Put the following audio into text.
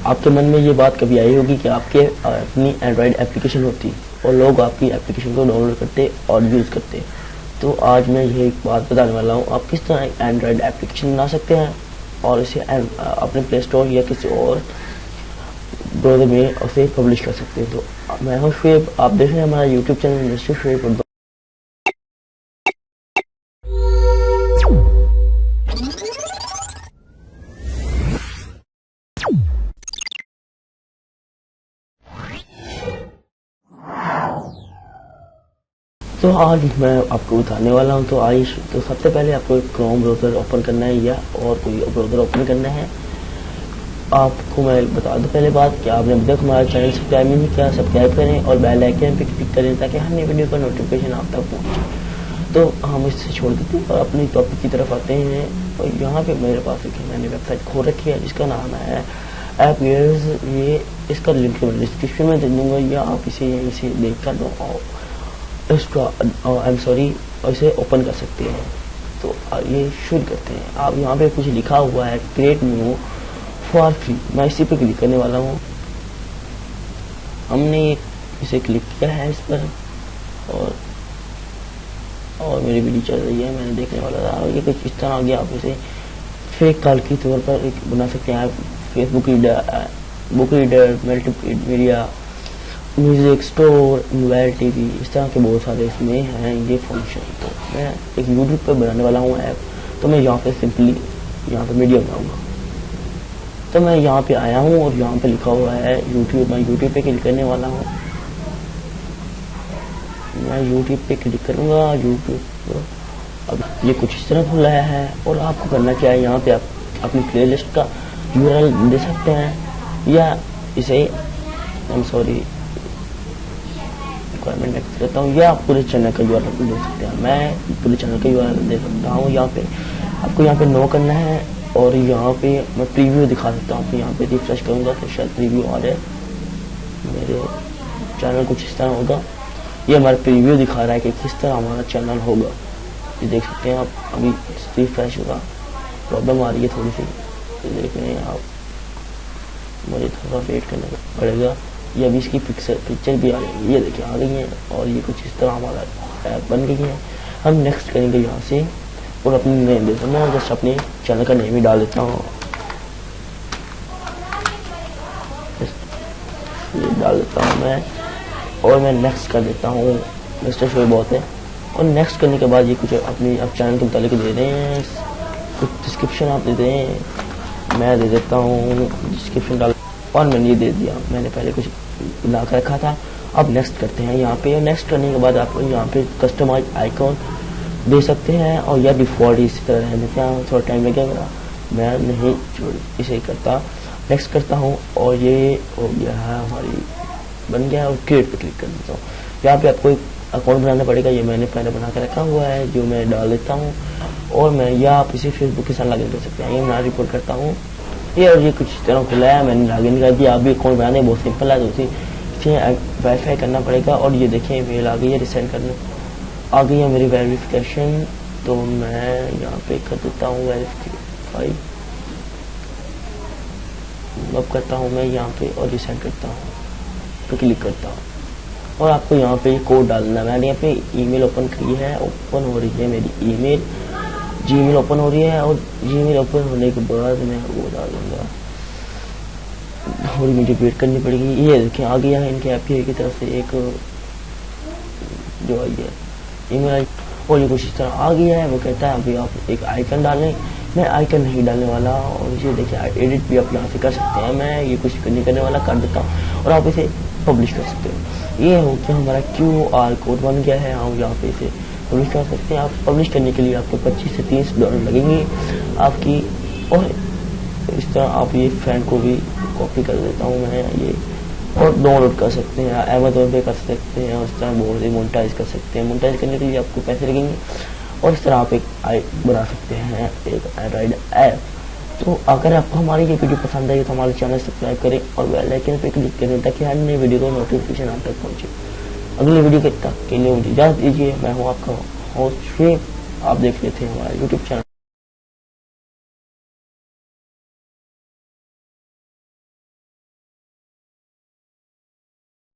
आपके मन में ये बात कभी आई होगी कि आपके अपनी एंड्रॉयड एप्लीकेशन होती और लोग आपकी एप्लीकेशन को डाउनलोड करते और यूज़ करते। तो आज मैं यही एक बात बताने वाला हूँ, आप किस तरह एंड्रॉयड एप्लीकेशन बना सकते हैं और इसे अपने प्ले स्टोर या किसी और ब्राउज़र में उसे पब्लिश कर सकते हैं। तो मैं हूँ शुएब, आप देख रहे हैं हमारा यूट्यूब चैनल मिस्टर शुएब। तो आज मैं आपको बताने वाला हूं। तो सबसे पहले आपको एक क्रोम ब्राउज़र ओपन करना है या और कोई ब्राउज़र ओपन करना है। आपको मैं बता दूं पहले बात कि आपने अभी तक हमारा चैनल सब्सक्राइब नहीं किया, सब्सक्राइब करें और बेल आइकन पे क्लिक करें ताकि हर नई वीडियो का नोटिफिकेशन आप तक पहुंचे। तो हम इससे छोड़ देते हैं और अपनी टॉपिक की तरफ आते हैं। और यहाँ पे मेरे पास एक मैंने वेबसाइट खोल रखी है जिसका नाम है ऐप गियर्स। ये इसका लिंक मैं डिस्क्रिप्शन में दे दूंगा या आप इसे यहीं से देख कर दो और इसे ओपन कर सकते हैं। तो ये शुरू करते हैं। आप यहाँ पे कुछ लिखा हुआ है क्रिएट न्यू फॉर फ्री, मैं इसी पे क्लिक करने वाला हूँ। हमने इसे क्लिक किया है इस पर और मेरी वीडियो चल रही है, मैंने देखने वाला था। ये कुछ इस तरह आ गया। आप इसे फेक कॉल के तौर पर एक बना सकते हैं। Facebook reader, book reader, multimedia, music store, mobile TV, इस तरह के बहुत सारे इसमें हैं ये फंक्शन। तो मैं एक यूट्यूब पर बनाने वाला हूँ ऐप। तो मैं यहाँ पे सिंपली यहाँ पे मीडिया बनाऊंगा। तो मैं यहाँ पे आया हूँ और यहाँ पे लिखा हुआ है यूट्यूब। मैं यूट्यूब पे क्लिक करने वाला हूँ। मैं यूट्यूब पे क्लिक करूँगा। यूट्यूब अब ये कुछ इस तरह खुला है और आपको करना क्या है, यहाँ पे आप अपनी प्ले लिस्ट का यूआरएल दे सकते हैं या इसे रिक्वायरमेंट नेक्स्ट करता हूँ या पूरे चैनल का यूआरएल दे सकते हैं। मैं पूरे चैनल का यूआरएल दे सकता हूँ। यहाँ पे आपको यहाँ पे नो करना है और यहाँ पे मैं प्रीव्यू दिखा सकता हूँ। यहाँ पे रिफ्रेश करूँगा तो शायद प्रीव्यू आ जाए। मेरे चैनल कुछ इस तरह होगा। ये हमारा प्रीव्यू दिखा रहा है कि किस तरह हमारा चैनल होगा। ये देख सकते हैं आप। अभी रिफ्रेश होगा, प्रॉब्लम आ रही है थोड़ी सी, तो देख रहे हैं आप। मुझे थोड़ा वेट करना पड़ेगा। ये अभी इसकी पिक्चर भी आ गई है, ये देखिए आ गई है। और ये कुछ इस तरह हमारा ऐप बन गई है। हम नेक्स्ट करेंगे यहाँ से और अपनी नेम देता हूँ। मैं जस्ट अपने चैनल का नेम ही डाल देता हूँ, ये डाल देता हूँ मैं और मैं नेक्स्ट कर देता हूँ। मिस्टर शो बहुत है। और नेक्स्ट करने के बाद ये कुछ अपनी अब चैनल के मुतालिक दे रहे हैं, कुछ डिस्क्रिप्शन आप दे दें। मैं दे देता हूँ डिस्क्रिप्शन डाल और मैंने ये दे दिया। मैंने पहले कुछ बना कर रखा था। अब नेक्स्ट करते हैं यहाँ पे। नेक्स्ट करने के बाद आपको यहाँ पे कस्टमाइज आइकॉन दे सकते हैं और या डिफॉल्ट इसी तरह रहने देते हैं। थोड़ा टाइम लगेगा, मैं नहीं इसे करता। नेक्स्ट करता हूँ और ये हो गया है हमारी बन गया है। और क्रिएट पे क्लिक कर देता हूँ। यहाँ पे आपको एक अकाउंट बनाना पड़ेगा। ये मैंने पहले बना कर रखा हुआ है जो मैं डाल देता हूँ। और मैं या आप इसे फेसबुक के साथ लॉगिन कर सकते हैं। ये मैं रिपोर्ट करता हूँ ये। और ये कुछ इस तरह खुला है, मैंने लॉगिन कर दिया। आप भी अकाउंट बनाने बहुत सिंपल है। तो इसे वेरीफाई करना पड़ेगा। और ये देखिए मेल आ गई है, रिसेंड करने आ गई है मेरी वेरिफिकेशन। तो मैं यहाँ पे कर देता हूँ वेरीफाई। अब करता हूँ मैं यहाँ पे और रिसेंड करता हूँ तो क्लिक करता हूँ। और आपको यहाँ पे कोड डालना है। मैंने यहाँ पे ईमेल ओपन की है, ओपन हो रही है मेरी ईमेल, जीमेल ओपन हो रही है। और जीमेल ओपन होने के बाद मैं वो डाल दूंगा। थोड़ी मुझे वेट करनी पड़ेगी। ये देखिए आ गया है इनके एपीआई की तरफ से एक जो आई है ईमेल आई और ये कुछ इस तरह आ गया है। वो कहता है अभी आप एक आइकन डालें। मैं आइकन नहीं डालने वाला। और इसे देखिए एडिट भी आप यहाँ से कर सकते हैं। मैं ये कुछ नहीं करने वाला, कर देता हूँ और आप इसे पब्लिश कर सकते हो। ये हो गया हमारा QR कोड बन गया है। हम यहाँ पे इसे पब्लिश कर सकते हैं। आप पब्लिश करने के लिए आपको 25 से 30 डॉलर लगेंगे आपकी। और इस तरह आप ये फ्रेंड को भी कॉपी कर देता हूँ मैं ये और डाउनलोड कर सकते हैं। अमेज़न पे कर सकते हैं। उस तरह बहुत ही मोनेटाइज कर सकते हैं। मोनेटाइज करने के लिए आपको पैसे लगेंगे। और इस तरह आप एक बना सकते हैं एक एंड्रॉइड ऐप। तो अगर आपको हमारी ये वीडियो पसंद आई तो हमारे चैनल सब्सक्राइब करें और बेल आइकन पे क्लिक करें ताकि हर नई वीडियो का नोटिफिकेशन आप तक पहुंचे। अगली वीडियो तक के लिए मुझे इजाज़त दीजिए। मैं हूँ आपका होस्ट शुएब। आप देख रहे थे हमारा यूट्यूब चैनल।